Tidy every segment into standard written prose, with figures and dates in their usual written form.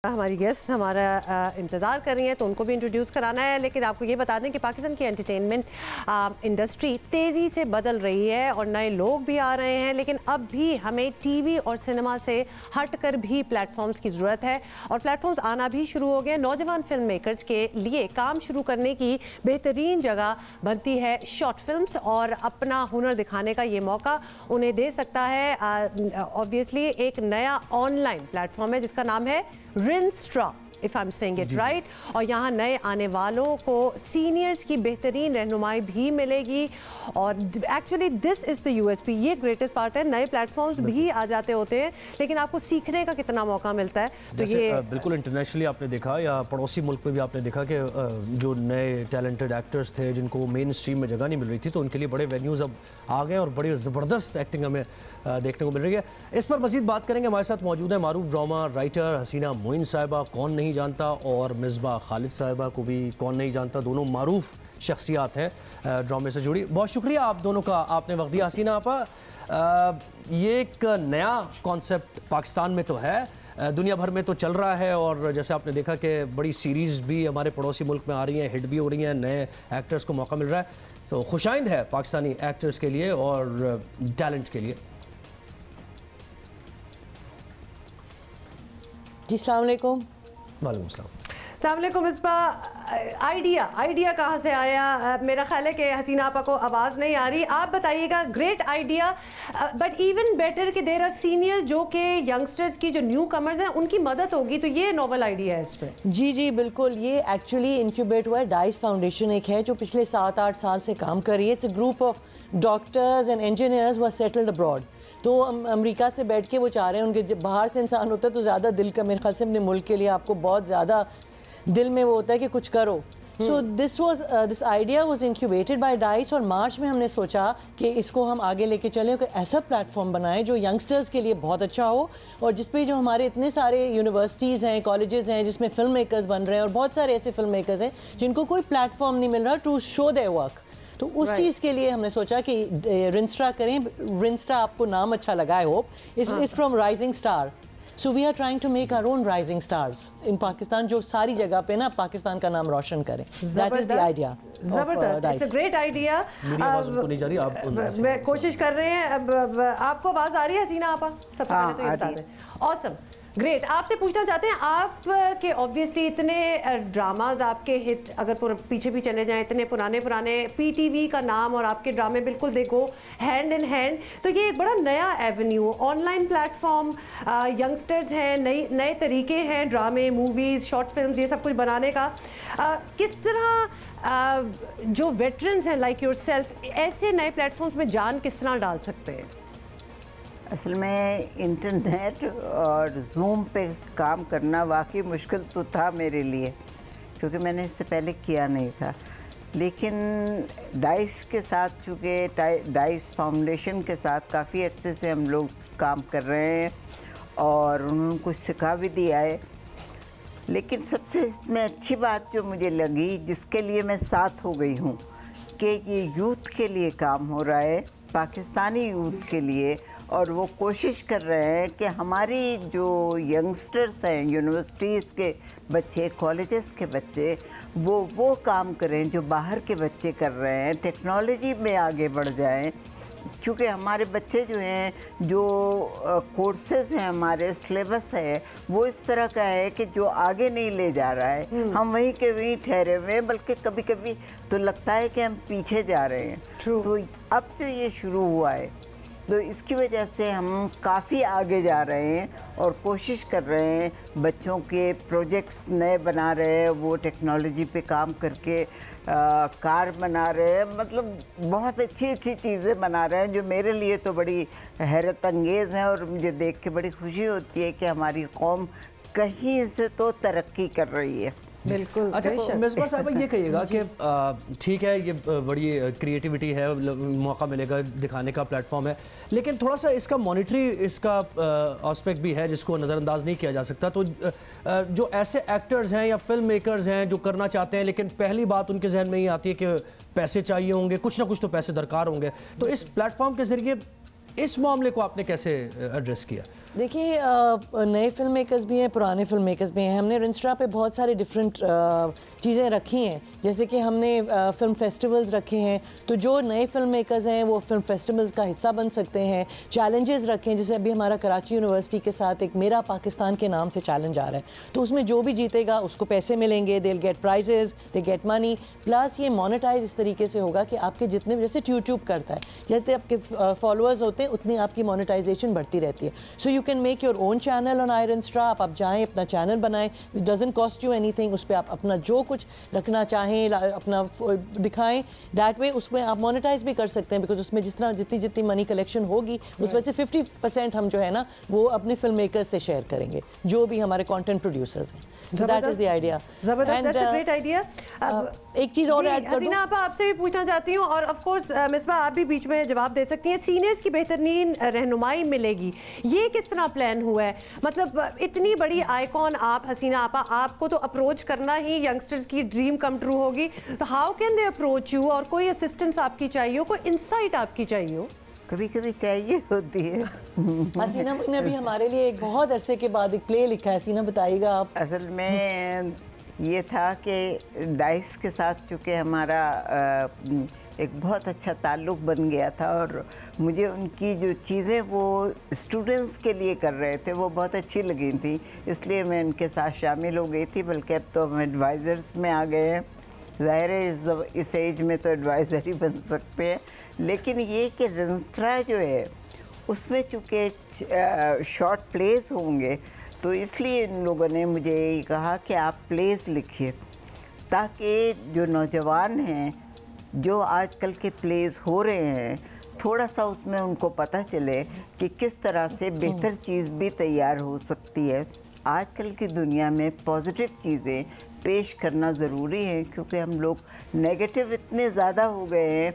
हमारी गेस्ट हमारा इंतज़ार कर रही हैं तो उनको भी इंट्रोड्यूस कराना है, लेकिन आपको ये बता दें कि पाकिस्तान की एंटरटेनमेंट इंडस्ट्री तेज़ी से बदल रही है और नए लोग भी आ रहे हैं, लेकिन अब भी हमें टीवी और सिनेमा से हटकर भी प्लेटफॉर्म्स की ज़रूरत है और प्लेटफॉर्म्स आना भी शुरू हो गए। नौजवान फिल्म मेकर्स के लिए काम शुरू करने की बेहतरीन जगह बनती है शॉर्ट फिल्म्स और अपना हुनर दिखाने का ये मौका उन्हें दे सकता है। ऑब्वियसली एक नया ऑनलाइन प्लेटफॉर्म है जिसका नाम है रिंस्ट्रा, if I am saying it right, और यहाँ नए आने वालों को सीनियर्स की बेहतरीन रहनुमाई भी मिलेगी और actually this is the USP, ये ग्रेटेस्ट पार्ट है। नए प्लेटफॉर्म्स भी आ जाते होते हैं लेकिन आपको सीखने का कितना मौका मिलता है। तो ये बिल्कुल इंटरनेशनली आपने देखा या पड़ोसी मुल्क में भी आपने देखा कि जो नए टैलेंटेड एक्टर्स थे जिनको मेन स्ट्रीम में जगह नहीं मिल रही थी तो उनके लिए बड़े वेन्यूज़ अब आ गए और बड़ी ज़बरदस्त एक्टिंग हमें देखने को मिल रही है। इस पर मज़ीद बात करेंगे, हमारे साथ मौजूद है मारूफ ड्रामा राइटर हसीना मोइन साहिबा, कौन नहीं जानता, और मिसबा खालिद साहिबा को भी कौन नहीं जानता, दोनों मारूफ शख्सियात हैं ड्रामे से जुड़ी। बहुत शुक्रिया आप दोनों का, आपने वक्त दिया। हसीना आपा, ये एक नया कॉन्सेप्ट पाकिस्तान में तो है, दुनिया भर में तो चल रहा है और जैसे आपने देखा कि बड़ी सीरीज़ भी हमारे पड़ोसी मुल्क में आ रही हैं, हिट भी हो रही हैं, नए एक्टर्स को मौका मिल रहा है, तो खुशाइंद है पाकिस्तानी एक्टर्स के लिए और टैलेंट के लिए। जी अस्सलाम वालेकुम। वालेकुम सलाम। अस्सलाम मिसबा, आइडिया कहाँ से आया? मेरा ख्याल है कि हसीना आपा को आवाज़ नहीं आ रही, आप बताइएगा। Great idea, but even better कि देयर आर सीनियर जो कि यंगस्टर्स की जो न्यू कमर्स हैं उनकी मदद होगी, तो ये नोवेल आइडिया है इस पर। जी बिल्कुल, ये एक्चुअली इंक्यूबेट हुआ है। डाइस फाउंडेशन एक है जो पिछले 7-8 साल से काम कर रही है। It's a group of doctors and engineers who are settled abroad. तो अमेरिका से बैठ के वो चाह रहे हैं, उनके जब बाहर से इंसान होता है तो ज़्यादा दिल का, मेरे ख्याल से अपने मुल्क के लिए आपको बहुत ज़्यादा दिल में वो होता है कि कुछ करो। So this idea was incubated by DICE और मार्च में हमने सोचा कि इसको हम आगे लेके चलें, कि ऐसा प्लेटफॉर्म बनाएं जो यंगस्टर्स के लिए बहुत अच्छा हो और जिस पे जो हमारे इतने सारे यूनिवर्सिटीज़ हैं, कॉलेजेस हैं जिसमें फिल्म मेकर्स बन रहे हैं और बहुत सारे ऐसे फिल्म मेकर्स हैं जिनको कोई प्लेटफॉर्म नहीं मिल रहा टू शो देयर वर्क। तो उस चीज़ के लिए हमने सोचा कि रिंस्ट्रा करें। रिंस्ट्रा आपको नाम अच्छा लगा, I hope. It's from rising star, so we are trying to make our own rising stars in Pakistan, जो सारी जगह पे ना पाकिस्तान का नाम रोशन करें। That is the idea. जबरदस्त, इट्स अ ग्रेट आइडिया। नहीं जा रही, आप मैं कोशिश कर रहे हैं। अब आपको आवाज़ आ रही है हसीना आपा? सबसे पहले तो ये बता दें। Awesome, great. आपसे पूछना चाहते हैं, आप के ऑब्वियसली इतने ड्रामाज आपके हिट, अगर पीछे भी चले जाएं, इतने पुराने पीटीवी का नाम और आपके ड्रामे बिल्कुल देखो हैंड इन हैंड, तो ये एक बड़ा नया एवेन्यू, ऑनलाइन प्लेटफॉर्म, यंगस्टर्स हैं, नए तरीके हैं ड्रामे, मूवीज़, शॉर्ट फिल्म्स, ये सब कुछ बनाने का। किस तरह जो वेटरन्स हैं लाइक योरसेल्फ ऐसे नए प्लेटफॉर्म्स में जान किस तरह डाल सकते हैं? असल में इंटरनेट और जूम पे काम करना वाकई मुश्किल तो था मेरे लिए, क्योंकि मैंने इससे पहले किया नहीं था। लेकिन डाइस के साथ, चूँकि डाइस फाउंडेशन के साथ काफ़ी अर्से से हम लोग काम कर रहे हैं और उन्होंने कुछ सिखा भी दिया है। लेकिन सबसे इसमें अच्छी बात जो मुझे लगी, जिसके लिए मैं साथ हो गई हूँ, कि ये यूथ के लिए काम हो रहा है, पाकिस्तानी यूथ के लिए, और वो कोशिश कर रहे हैं कि हमारी जो यंगस्टर्स हैं, यूनिवर्सिटीज़ के बच्चे, कॉलेजेस के बच्चे, वो काम करें जो बाहर के बच्चे कर रहे हैं, टेक्नोलॉजी में आगे बढ़ जाएं। चूँकि हमारे बच्चे जो हैं, जो कोर्सेज हैं, हमारे सिलेबस है, वो इस तरह का है कि जो आगे नहीं ले जा रहा है, हम वहीं के वहीं ठहरे हुए हैं, बल्कि कभी कभी तो लगता है कि हम पीछे जा रहे हैं। तो अब जो ये शुरू हुआ है, तो इसकी वजह से हम काफ़ी आगे जा रहे हैं और कोशिश कर रहे हैं, बच्चों के प्रोजेक्ट्स नए बना रहे हैं, वो टेक्नोलॉजी पे काम करके कार बना रहे हैं, मतलब बहुत अच्छी चीज़ें बना रहे हैं जो मेरे लिए तो बड़ी हैरत अंगेज़ हैं और मुझे देख के बड़ी खुशी होती है कि हमारी कौम कहीं से तो तरक्की कर रही है। बिल्कुल। अच्छा मिसबा साहब, ये कहिएगा कि ठीक है, ये बड़ी क्रिएटिविटी है, मौका मिलेगा दिखाने का, प्लेटफॉर्म है, लेकिन थोड़ा सा इसका मॉनिटरी, इसका एस्पेक्ट भी है जिसको नज़रअंदाज नहीं किया जा सकता। तो जो ऐसे एक्टर्स हैं या फिल्म मेकर्स हैं जो करना चाहते हैं, लेकिन पहली बात उनके जहन में ये आती है कि पैसे चाहिए होंगे, कुछ ना कुछ तो पैसे दरकार होंगे, तो इस प्लेटफॉर्म के ज़रिए इस मामले को आपने कैसे एड्रेस किया? देखिए नए फिल्म मेकर्स भी हैं, पुराने फिल्म मेकर्स भी हैं। हमने रिंस्ट्रा पे बहुत सारे डिफरेंट चीज़ें रखी हैं, जैसे कि हमने फिल्म फेस्टिवल्स रखे हैं, तो जो नए फिल्म मेकर्स हैं वो फिल्म फेस्टिवल्स का हिस्सा बन सकते हैं। चैलेंजेस रखे हैं, जैसे अभी हमारा कराची यूनिवर्सिटी के साथ एक मेरा पाकिस्तान के नाम से चैलेंज आ रहा है, तो उसमें जो भी जीतेगा उसको पैसे मिलेंगे, they will get prizes, they get money, plus ये मोनेटाइज इस तरीके से होगा कि आपके जितने, जैसे यूट्यूब करता है, जैसे आपके फॉलोअर्स होते हैं उतनी आपकी मोनेटाइजेशन बढ़ती रहती है। So you can make your own channel on iRenStra, आप जाएँ अपना चैनल बनाएं, it doesn't cost you anything, उस पर आप अपना जो कुछ रखना चाहें अपना दिखाएं, दैट वे उसमें आप मोनेटाइज भी कर सकते हैं, बिकॉज उसमें जिस तरह जितनी मनी कलेक्शन होगी उस वजह से 50% हम जो है ना वो अपने फिल्म मेकर्स से शेयर करेंगे, जो भी हमारे कंटेंट प्रोड्यूसर्स हैं। So that is the idea. जबरदस्त, दैट्स अ ग्रेट आइडिया। एक चीज़ और ऐड कर दूं, हसीना आपा आपसे भी पूछना चाहती हूँ, और ऑफ कोर्स मिसबा आप भी बीच में जवाब दे सकती हैं। सीनियर्स की बेहतरीन रहनुमाई मिलेगी, ये किस तरह प्लान हुआ है? मतलब इतनी बड़ी आइकॉन आप हसीना आपा, आपको तो अप्रोच करना ही यंगस्टर्स की ड्रीम कम ट्रू होगी, तो how can they approach you? और कोई असिस्टेंस आपकी चाहिए हो, कोई इंसाइट आपकी चाहिए हो? कभी कभी चाहिए होती है। हसीना ने भी हमारे लिए एक बहुत अरसे के बाद एक प्ले लिखा है, हसीना बताइएगा आप। असल में ये था कि डाइस के साथ चूँकि हमारा एक बहुत अच्छा ताल्लुक़ बन गया था, और मुझे उनकी जो चीज़ें वो स्टूडेंट्स के लिए कर रहे थे वो बहुत अच्छी लगी थी, इसलिए मैं उनके साथ शामिल हो गई थी। बल्कि अब तो हम एडवाइज़र्स में आ गए हैं, ज़ाहिर है इस एज में तो एडवाइज़र ही बन सकते हैं। लेकिन ये कि रिंस्ट्रा जो है उसमें चूँकि शॉर्ट प्लेस होंगे, तो इसलिए इन लोगों ने मुझे ये कहा कि आप प्लेस लिखिए, ताकि जो नौजवान हैं जो आजकल के प्लेस हो रहे हैं, थोड़ा सा उसमें उनको पता चले कि किस तरह से बेहतर चीज़ भी तैयार हो सकती है। आजकल की दुनिया में पॉजिटिव चीज़ें पेश करना ज़रूरी है, क्योंकि हम लोग नेगेटिव इतने ज़्यादा हो गए हैं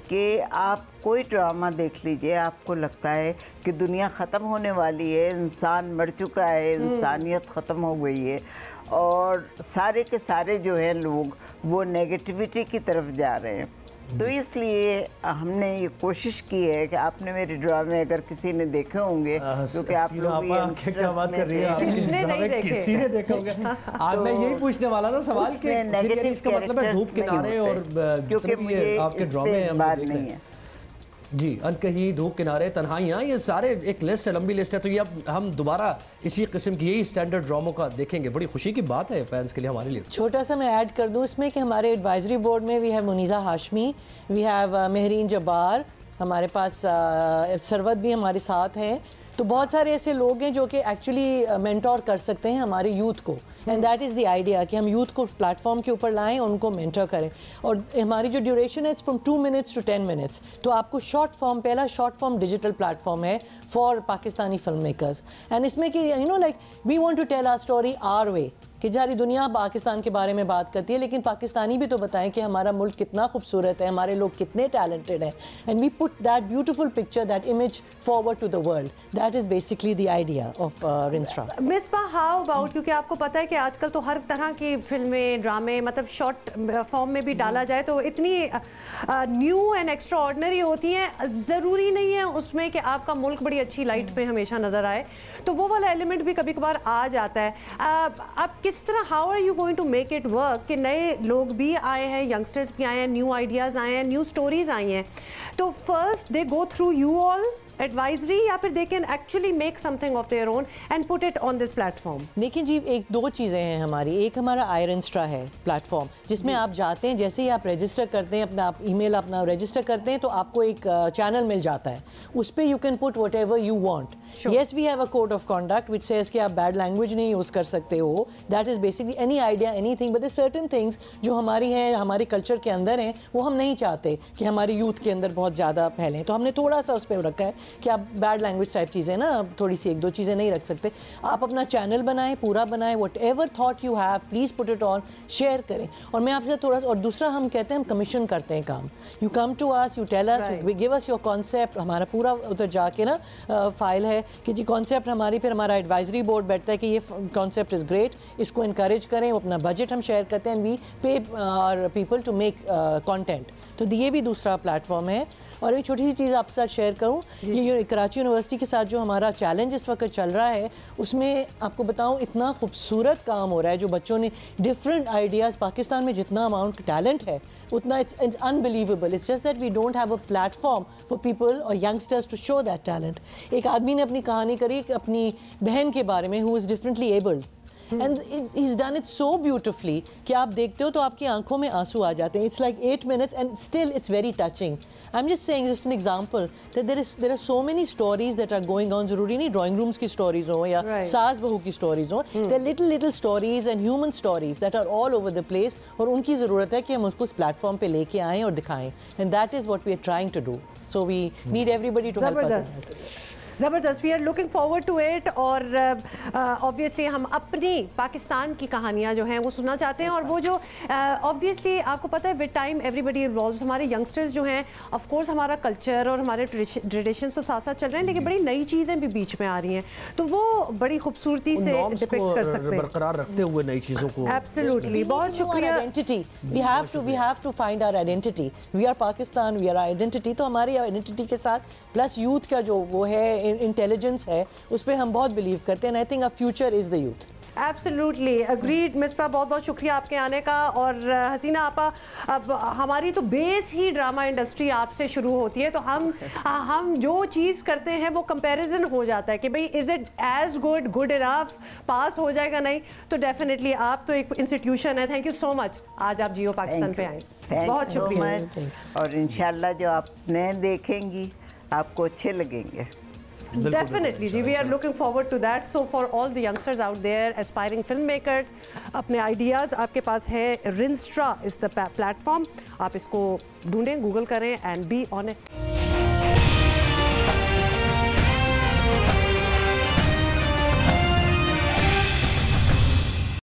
कि आप कोई ड्रामा देख लीजिए, आपको लगता है कि दुनिया ख़त्म होने वाली है, इंसान मर चुका है, इंसानियत ख़त्म हो गई है, और सारे के सारे जो है लोग वो नेगेटिविटी की तरफ जा रहे हैं। तो इसलिए हमने ये कोशिश की है कि आपने मेरे ड्रामे अगर किसी ने देखे होंगे, क्योंकि आप लोग क्या बात कर रही हैं, किसी ने देखे होंगे। आज मैं यही पूछने वाला था सवाल कि नेगेटिव इसका मतलब है धूप किनारे, और क्योंकि मुझे आपके ड्रामे नहीं है जी, अनकही, धूप किनारे, तन्हाइयाँ, ये सारे एक लिस्ट है, लंबी लिस्ट है। तो ये अब हम दोबारा इसी किस्म की यही स्टैंडर्ड ड्रामों का देखेंगे। बड़ी खुशी की बात है फैंस के लिए, हमारे लिए। छोटा सा मैं ऐड कर दूं इसमें कि हमारे एडवाइजरी बोर्ड में we have Muniza Hashmi, we have Mehreen Jabbar, हमारे पास सरवत भी हमारे साथ हैं। तो बहुत सारे ऐसे लोग हैं जो कि एक्चुअली मेंटोर कर सकते हैं हमारे यूथ को, and that is the idea कि हम यूथ को प्लेटफॉर्म के ऊपर लाएं, उनको मेंटर करें। और हमारी जो ड्यूरेशन है फ्रॉम 2 मिनट्स to 10 मिनट्स, तो आपको शॉर्ट फॉर्म, पहला शॉर्ट फॉर्म डिजिटल प्लेटफॉर्म है for Pakistani film makers, and इसमें कि you know like we want to tell our story our way, कि सारी दुनिया पाकिस्तान के बारे में बात करती है, लेकिन पाकिस्तानी भी तो बताएं कि हमारा मुल्क कितना खूबसूरत है, हमारे लोग कितने टैलेंटेड हैं, and we put that beautiful picture, that image forward to the world. That is basically the idea of रिंस्ट्रा। मिसबा, हाउ अबाउट, क्योंकि आपको पता है कि आजकल तो हर तरह की फिल्में, ड्रामे, मतलब शॉर्ट फॉर्म में भी डाला जाए तो इतनी न्यू एंड एक्स्ट्रा ऑर्डनरी होती हैं, ज़रूरी नहीं है उसमें कि आपका मुल्क बड़ी अच्छी लाइट में हमेशा नज़र आए, तो वो वाला एलिमेंट भी कभी कभार आ जाता है। अब किस तरह, how are you going to make it work कि नए लोग भी आए हैं, यंगस्टर्स भी आए हैं, न्यू आइडियाज़ आए हैं, न्यू स्टोरीज आई हैं, तो first they go through you all advisory, या फिर they can actually make something of their own and put it on this platform? देखिए जी, एक दो चीज़ें हैं हमारी। एक हमारा iRenStra है प्लेटफॉर्म, जिसमें आप जाते हैं, जैसे ही आप रजिस्टर करते हैं, अपना आप ईमेल अपना रजिस्टर करते हैं, तो आपको एक चैनल मिल जाता है, उस पर you can put whatever you want. Yes, we have a code of conduct which says कि आप बैड लैंग्वेज नहीं यूज़ कर सकते हो, that is basically any idea, anything, but certain things जो हमारी हैं, हमारे कल्चर के अंदर हैं, वो हम नहीं चाहते कि हमारे यूथ के अंदर बहुत ज़्यादा फैलें, तो हमने थोड़ा सा उस पर रखा है कि आप बैड लैंग्वेज टाइप चीज़ें ना, थोड़ी सी एक दो चीज़ें नहीं रख सकते। आप अपना चैनल बनाएं, पूरा बनाएं, whatever thought you have, please put it on, share करें। और मैं आपसे थोड़ा सा, और दूसरा हम कहते हैं हम कमीशन करते हैं काम, you come to us, you tell us, give us your concept, हमारा पूरा उधर जाके ना फाइल है कि जी कॉन्सेप्ट हमारी, फिर हमारा एडवाइजरी बोर्ड बैठता है कि ये कॉन्सेप्ट इज़ ग्रेट, इसको इनकरेज करें, अपना बजट हम शेयर करते हैं, and we pay our people to make content. तो ये भी दूसरा प्लेटफॉर्म है। और एक छोटी सी चीज़ आपके साथ शेयर करूँ, ये कराची यूनिवर्सिटी के साथ जो हमारा चैलेंज इस वक्त चल रहा है, उसमें आपको बताऊँ इतना खूबसूरत काम हो रहा है, जो बच्चों ने डिफरेंट आइडियाज़, पाकिस्तान में जितना अमाउंट टैलेंट है उतना it's unbelievable, it's just that we don't have a platform for people और youngsters to show that talent. एक आदमी ने अपनी कहानी करी अपनी बहन के बारे में, who is differently abled, and he's done it so beautifully कि आप देखते हो तो आपकी आंखों में आंसू आ जाते हैं। It's like 8 minutes and still it's very touching. I'm just saying, just an example that there are so many stories that are going on. ज़रूरी नहीं drawing rooms की stories हो या सास बहू की stories हो, there are little stories and human stories that are all over the place, और उनकी ज़रूरत है कि हम उसको इस प्लेटफॉर्म पे लेके आएँ और दिखाएं, and that is what we are trying to do. So we need everybody to help us. ज़बरदस्त, we are looking forward to it. और ऑब्वियसली हम अपनी पाकिस्तान की कहानियाँ जो हैं वो सुनना चाहते हैं, और वो जो ऑब्वियसली आपको पता है विद टाइम एवरीबडी इवॉल्व्स। हमारे यंगस्टर्स जो हैं ऑफ कोर्स हमारा कल्चर और हमारे ट्रेडिशंस तो साथ साथ चल रहे हैं, लेकिन बड़ी नई चीज़ें भी बीच में आ रही हैं, तो वो बड़ी खूबसूरती से डिपिक्ट कर सकते हैं, बरकरार रखते हुए नई चीज़ों को। एब्सोल्युटली, बहुत शुक्रिया। we have to find our identity. We are Pakistan, we are our identity. तो हमारी आइडेंटिटी के साथ प्लस यूथ का जो वो है इंटेलिजेंस है, उस पर हम बहुत बिलीव करते हैं। I think our future is the youth. Absolutely agreed Misbah, बहुत बहुत शुक्रिया आपके आने का। और हसीना आपा, अब हमारी तो बेस ही ड्रामा इंडस्ट्री आपसे शुरू होती है, तो हम जो चीज़ करते हैं वो कंपैरिजन हो जाता है कि भाई is it as good enough, pass हो जाएगा नहीं, तो डेफिनेटली आप तो एक इंस्टीट्यूशन है। थैंक यू सो मच, आज आप जियो पाकिस्तान पे आए, बहुत शुक्रिया। और इंशाल्लाह जो आप नए देखेंगी आपको अच्छे लगेंगे। Definitely, ji, we are looking forward to that. So for all the youngsters out there, aspiring filmmakers, अपने ideas आपके पास है, Rinstra is the platform, आप इसको ढूंढें, गूगल करें and be on it.